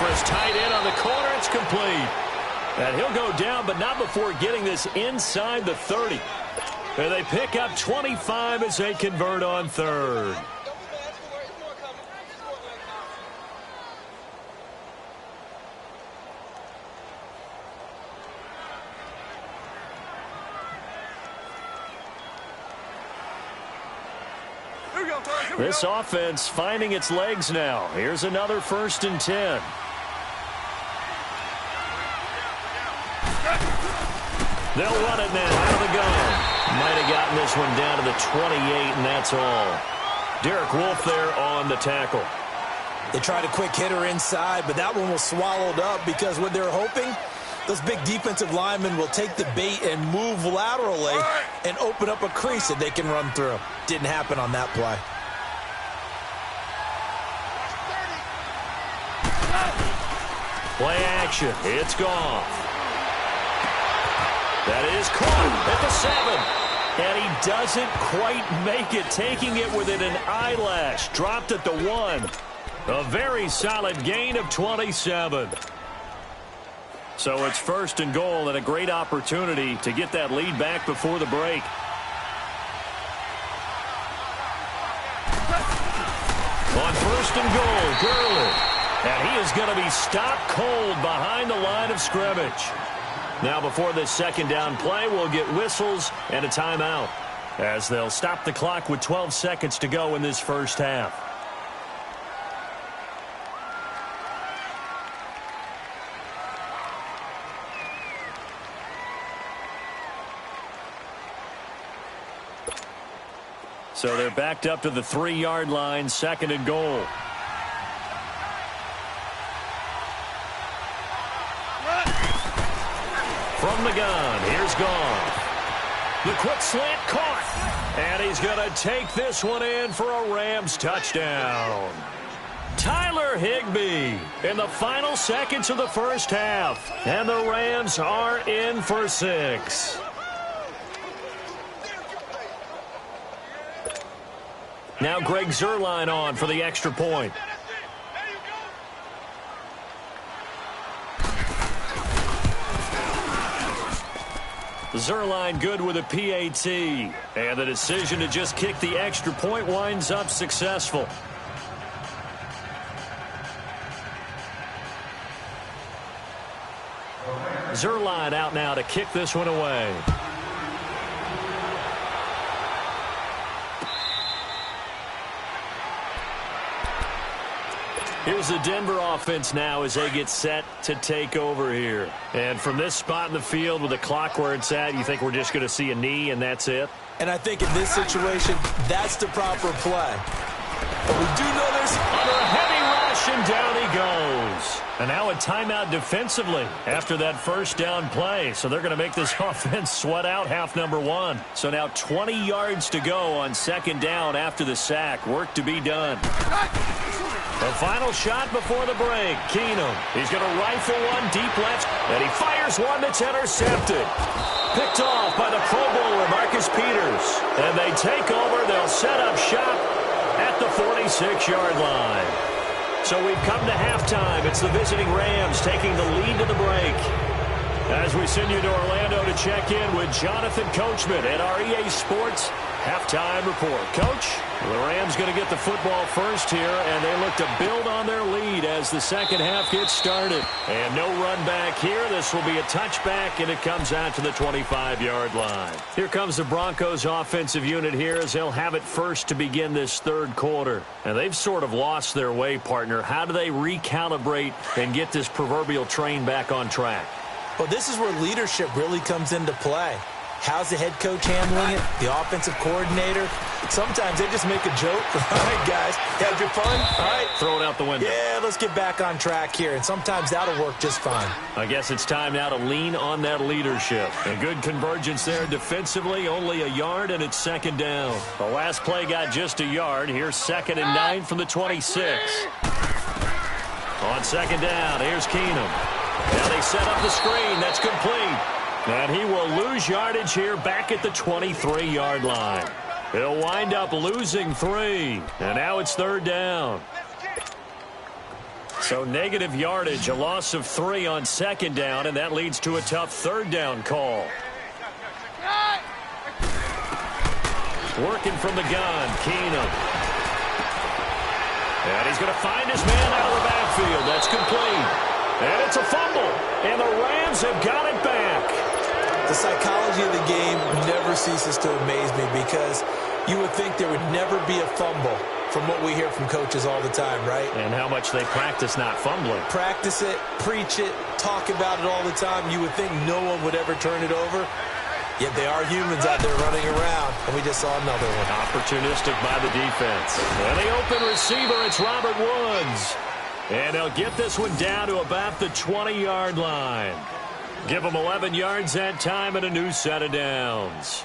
Speaker 1: for his tight end on the corner. It's complete. And he'll go down, but not before getting this inside the 30. And they pick up 25 as they convert on third. This offense finding its legs now. Here's another 1st and 10. They'll run it now out of the gun. Might have gotten this one down to the 28, and that's all. Derek Wolfe there on the tackle.
Speaker 3: They tried a quick hitter inside, but that one was swallowed up because what they're hoping, those big defensive linemen will take the bait and move laterally and open up a crease that they can run through. Didn't happen on that play.
Speaker 1: Play action. It's gone. That is caught at the 7. And he doesn't quite make it, taking it within an eyelash. Dropped at the 1. A very solid gain of 27. So it's 1st and goal and a great opportunity to get that lead back before the break. On 1st and goal, Gurley. And he is going to be stopped cold behind the line of scrimmage. Now before this 2nd down play, we'll get whistles and a timeout as they'll stop the clock with 12 seconds to go in this 1st half. So they're backed up to the 3-yard line, 2nd and goal. From the gun, here's Goff. The quick slant caught. And he's going to take this one in for a Rams touchdown. Tyler Higbee in the final seconds of the 1st half. And the Rams are in for 6. Now Greg Zuerlein on for the extra point. Zuerlein good with a PAT. And the decision to just kick the extra point winds up successful. Zuerlein out now to kick this one away. Here's the Denver offense now as they get set to take over here. And from this spot in the field with the clock where it's at, you think we're just going to see a knee and that's it?
Speaker 3: And I think in this situation, that's the proper play. But we do know there's
Speaker 1: under a heavy rush, and down he goes. And now a timeout defensively after that 1st down play. So they're going to make this offense sweat out half number 1. So now 20 yards to go on 2nd down after the sack. Work to be done. The final shot before the break. Keenum. He's going to rifle one deep left, and he fires one that's intercepted. Picked off by the Pro Bowler, Marcus Peters. And they take over. They'll set up shop at the 46-yard line. So we've come to halftime. It's the visiting Rams taking the lead to the break. As we send you to Orlando to check in with Jonathan Coachman at our EA Sports Halftime Report. Coach, the Rams going to get the football first here, and they look to build on their lead as the 2nd half gets started. And no run back here. This will be a touchback, and it comes out to the 25-yard line. Here comes the Broncos offensive unit here as they'll have it first to begin this 3rd quarter. And they've sort of lost their way, partner. How do they recalibrate and get this proverbial train back on track?
Speaker 3: Well, this is where leadership really comes into play. How's the head coach handling it? The offensive coordinator? Sometimes they just make a joke. All right, guys, had your fun? All right.
Speaker 1: Throw it out the window.
Speaker 3: Yeah, let's get back on track here. And sometimes that'll work just fine.
Speaker 1: I guess it's time now to lean on that leadership. A good convergence there defensively, only a yard, and it's 2nd down. The last play got just a yard. Here's 2nd and 9 from the 26. On 2nd down, here's Keenum. Now they set up the screen. That's complete. And he will lose yardage here back at the 23-yard line. He'll wind up losing 3. And now it's 3rd down. So negative yardage, a loss of 3 on second down, and that leads to a tough third down call. Working from the gun, Keenum. And he's going to find his man out of the backfield. That's complete. And it's a fumble. And the Rams have got it back.
Speaker 3: The psychology of the game never ceases to amaze me because you would think there would never be a fumble from what we hear from coaches all the time, right?
Speaker 1: And how much they practice not fumbling.
Speaker 3: Practice it, preach it, talk about it all the time. You would think no one would ever turn it over. Yet they are humans out there running around, and we just saw another one.
Speaker 1: Opportunistic by the defense. And the open receiver, it's Robert Woods. And they'll get this one down to about the 20-yard line. Give them 11 yards that time and a new set of downs.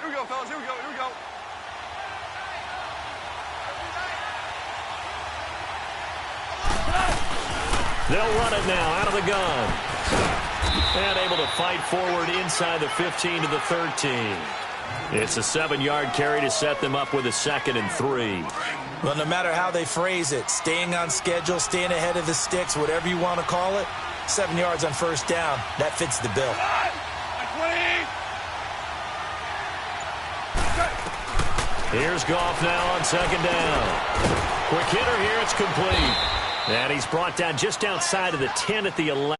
Speaker 2: Here we go, fellas. Here we go. Here we go.
Speaker 1: They'll run it now out of the gun. And able to fight forward inside the 15 to the 13. It's a 7-yard carry to set them up with a 2nd and 3.
Speaker 3: Well, no matter how they phrase it, staying on schedule, staying ahead of the sticks, whatever you want to call it, 7 yards on first down, that fits the bill.
Speaker 1: Here's Goff now on 2nd down. Quick hitter here, it's complete. And he's brought down just outside of the 10 at the 11.